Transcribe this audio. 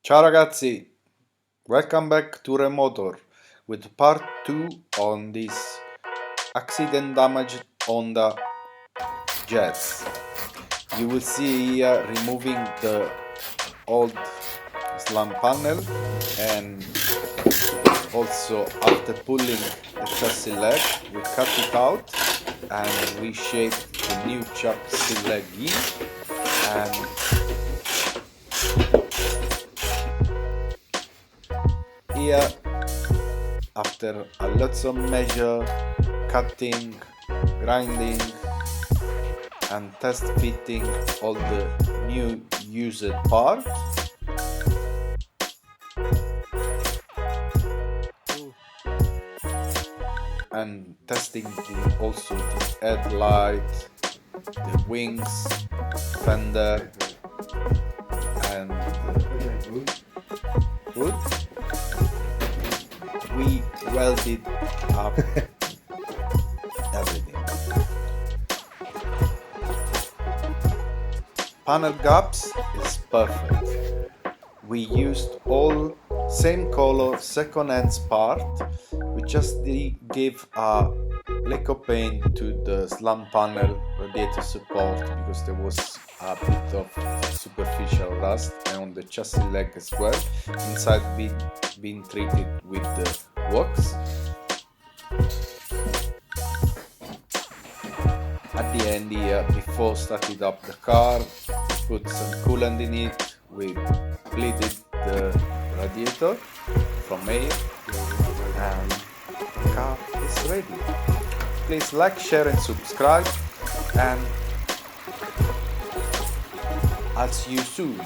Ciao ragazzi, welcome back to Remotor with part 2 on this accident damaged Honda Jazz. You will see here removing the old slam panel, and also after pulling the chassis leg we cut it out and we shaped the new chassis leg in, and here after a lots of measure, cutting, grinding and test fitting all the new used parts, and testing also the headlight, the wings, fender and hood. We welded up everything. Panel gaps is perfect. We used all same color second-hand part. We just gave a lacquer paint to the slam panel radiator support because there was a bit of superficial rust, and on the chassis leg as well. Inside being treated with the wax. At the end here, before starting up the car, put some coolant in it. We bleeded the radiator from air, and the car is ready. Please like, share and subscribe, and I'll see you soon.